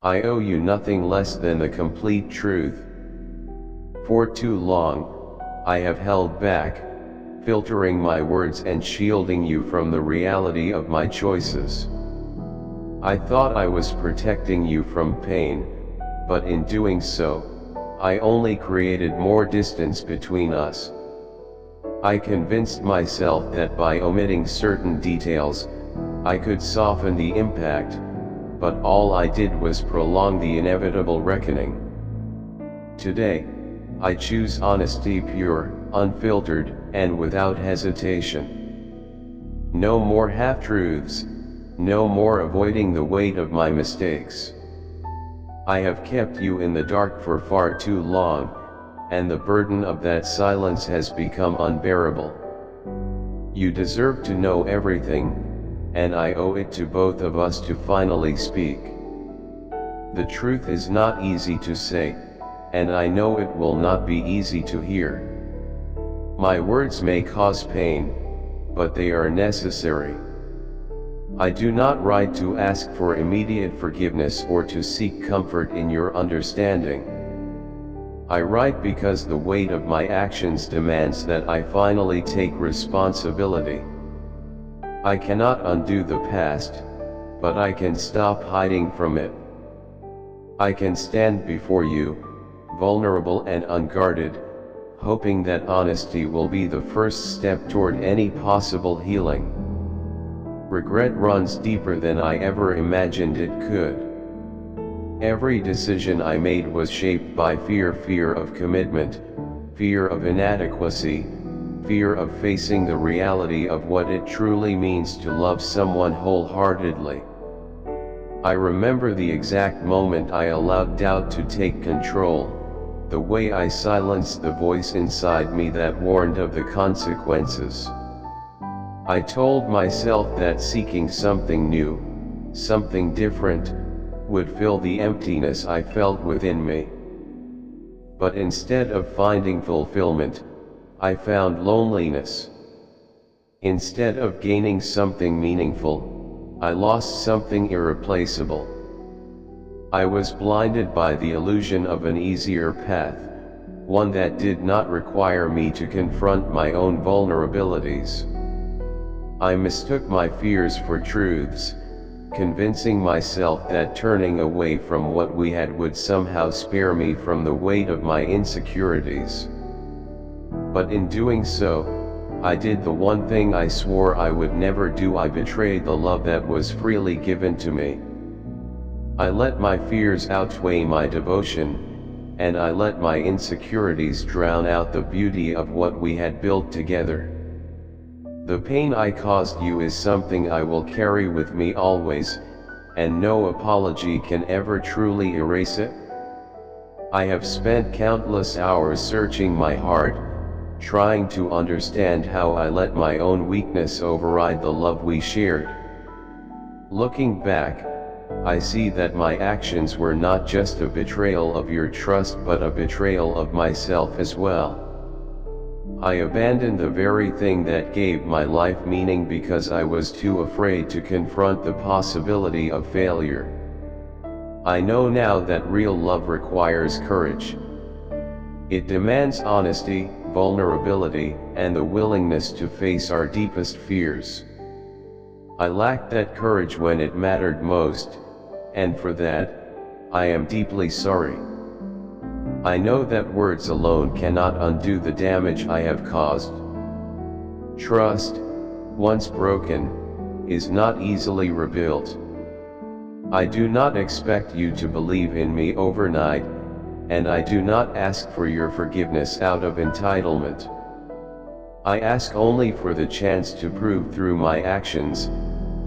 I owe you nothing less than the complete truth. For too long, I have held back, filtering my words and shielding you from the reality of my choices. I thought I was protecting you from pain, but in doing so, I only created more distance between us. I convinced myself that by omitting certain details, I could soften the impact, but all I did was prolong the inevitable reckoning. Today, I choose honesty, pure, unfiltered, and without hesitation. No more half-truths, no more avoiding the weight of my mistakes. I have kept you in the dark for far too long, and the burden of that silence has become unbearable. You deserve to know everything, and I owe it to both of us to finally speak. The truth is not easy to say, and I know it will not be easy to hear. My words may cause pain, but they are necessary. I do not write to ask for immediate forgiveness or to seek comfort in your understanding. I write because the weight of my actions demands that I finally take responsibility. I cannot undo the past, but I can stop hiding from it. I can stand before you, vulnerable and unguarded, hoping that honesty will be the first step toward any possible healing. Regret runs deeper than I ever imagined it could. Every decision I made was shaped by fear of commitment, fear of inadequacy, fear of facing the reality of what it truly means to love someone wholeheartedly. I remember the exact moment I allowed doubt to take control, the way I silenced the voice inside me that warned of the consequences. I told myself that seeking something new, something different, would fill the emptiness I felt within me. But instead of finding fulfillment, I found loneliness. Instead of gaining something meaningful, I lost something irreplaceable. I was blinded by the illusion of an easier path, one that did not require me to confront my own vulnerabilities. I mistook my fears for truths, convincing myself that turning away from what we had would somehow spare me from the weight of my insecurities. But in doing so, I did the one thing I swore I would never do. I betrayed the love that was freely given to me. I let my fears outweigh my devotion, and I let my insecurities drown out the beauty of what we had built together. The pain I caused you is something I will carry with me always, and no apology can ever truly erase it. I have spent countless hours searching my heart, trying to understand how I let my own weakness override the love we shared. Looking back, I see that my actions were not just a betrayal of your trust but a betrayal of myself as well. I abandoned the very thing that gave my life meaning because I was too afraid to confront the possibility of failure. I know now that real love requires courage. It demands honesty, vulnerability, and the willingness to face our deepest fears. I lacked that courage when it mattered most, and for that, I am deeply sorry. I know that words alone cannot undo the damage I have caused. Trust, once broken, is not easily rebuilt. I do not expect you to believe in me overnight, and I do not ask for your forgiveness out of entitlement. I ask only for the chance to prove through my actions,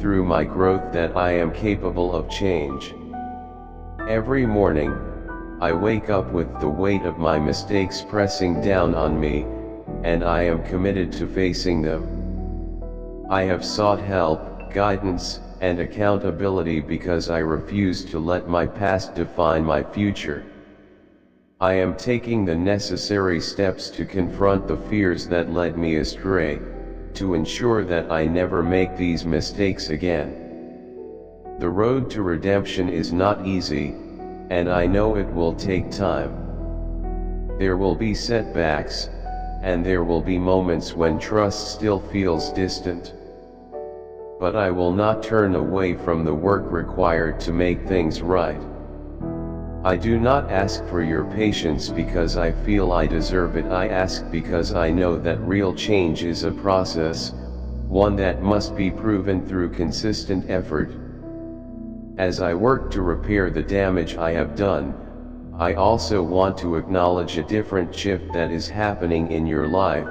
through my growth, that I am capable of change. Every morning, I wake up with the weight of my mistakes pressing down on me, and I am committed to facing them. I have sought help, guidance, and accountability because I refuse to let my past define my future. I am taking the necessary steps to confront the fears that led me astray, to ensure that I never make these mistakes again. The road to redemption is not easy, and I know it will take time. There will be setbacks, and there will be moments when trust still feels distant. But I will not turn away from the work required to make things right. I do not ask for your patience because I feel I deserve it. I ask because I know that real change is a process, one that must be proven through consistent effort. As I work to repair the damage I have done, I also want to acknowledge a different shift that is happening in your life,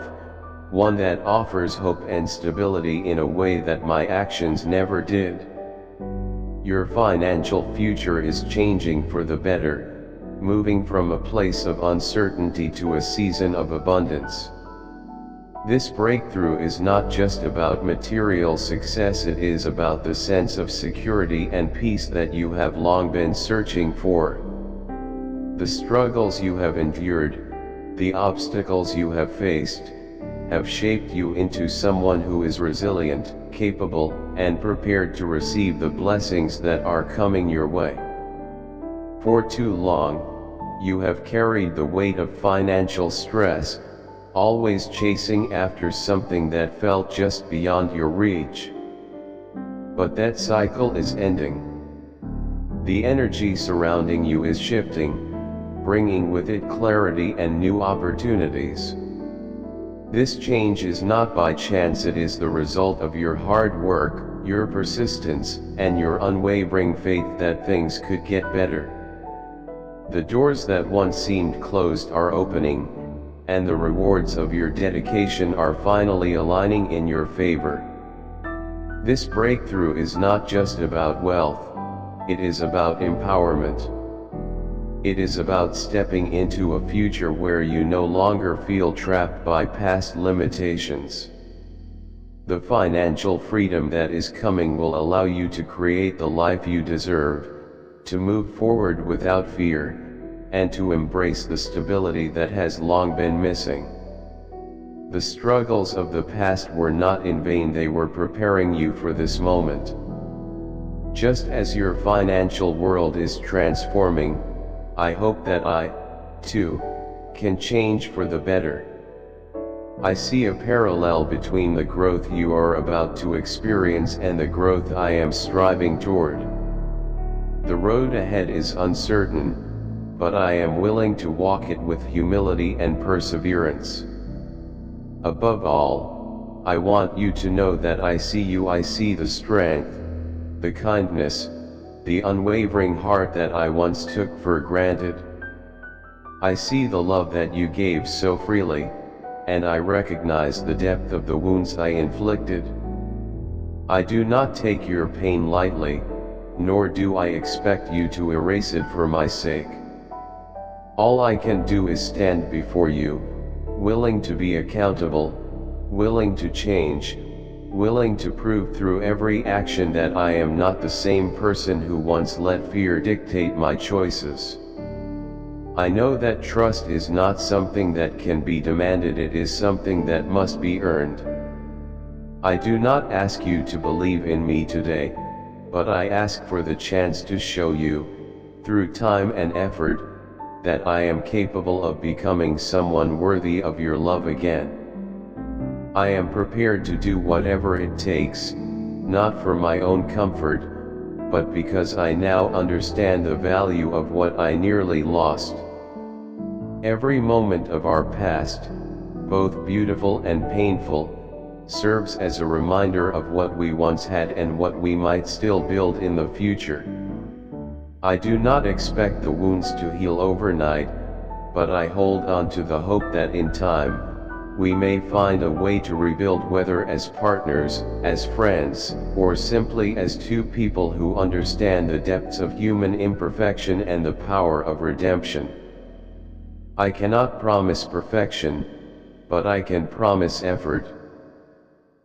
one that offers hope and stability in a way that my actions never did. Your financial future is changing for the better, moving from a place of uncertainty to a season of abundance. This breakthrough is not just about material success, it is about the sense of security and peace that you have long been searching for. The struggles you have endured, the obstacles you have faced, have shaped you into someone who is resilient, capable, and prepared to receive the blessings that are coming your way. For too long, you have carried the weight of financial stress, always chasing after something that felt just beyond your reach. But that cycle is ending. The energy surrounding you is shifting, bringing with it clarity and new opportunities. This change is not by chance, it is the result of your hard work, your persistence, and your unwavering faith that things could get better. The doors that once seemed closed are opening, and the rewards of your dedication are finally aligning in your favor. This breakthrough is not just about wealth, it is about empowerment. It is about stepping into a future where you no longer feel trapped by past limitations. The financial freedom that is coming will allow you to create the life you deserve, to move forward without fear, and to embrace the stability that has long been missing. The struggles of the past were not in vain, they were preparing you for this moment. Just as your financial world is transforming, I hope that I, too, can change for the better. I see a parallel between the growth you are about to experience and the growth I am striving toward. The road ahead is uncertain, but I am willing to walk it with humility and perseverance. Above all, I want you to know that I see you. I see the strength, the kindness, the unwavering heart that I once took for granted. I see the love that you gave so freely, and I recognize the depth of the wounds I inflicted. I do not take your pain lightly, nor do I expect you to erase it for my sake. All I can do is stand before you, willing to be accountable, willing to change, willing to prove through every action that I am not the same person who once let fear dictate my choices. I know that trust is not something that can be demanded, it is something that must be earned. I do not ask you to believe in me today, but I ask for the chance to show you, through time and effort, that I am capable of becoming someone worthy of your love again. I am prepared to do whatever it takes, not for my own comfort, but because I now understand the value of what I nearly lost. Every moment of our past, both beautiful and painful, serves as a reminder of what we once had and what we might still build in the future. I do not expect the wounds to heal overnight, but I hold on to the hope that in time, we may find a way to rebuild, whether as partners, as friends, or simply as two people who understand the depths of human imperfection and the power of redemption. I cannot promise perfection, but I can promise effort.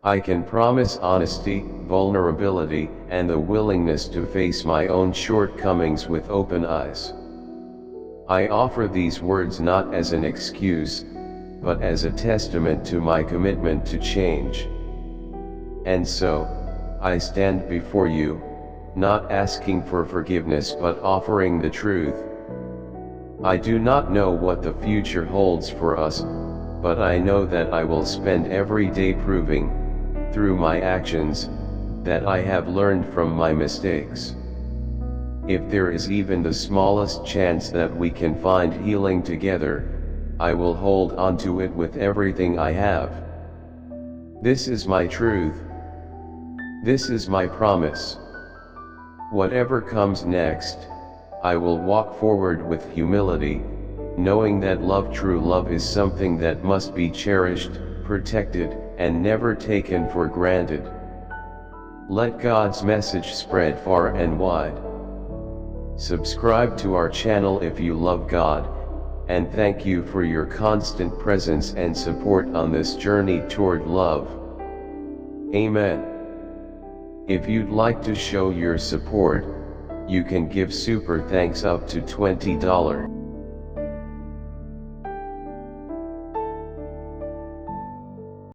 I can promise honesty, vulnerability, and the willingness to face my own shortcomings with open eyes. I offer these words not as an excuse, but as a testament to my commitment to change. And so, I stand before you, not asking for forgiveness but offering the truth. I do not know what the future holds for us, but I know that I will spend every day proving, through my actions, that I have learned from my mistakes. If there is even the smallest chance that we can find healing together, I will hold on to it with everything I have. This is my truth. This is my promise. Whatever comes next, I will walk forward with humility, knowing that true love is something that must be cherished, protected, and never taken for granted. Let God's message spread far and wide. Subscribe to our channel if you love God, and thank you for your constant presence and support on this journey toward love. Amen. If you'd like to show your support, you can give super thanks up to $20.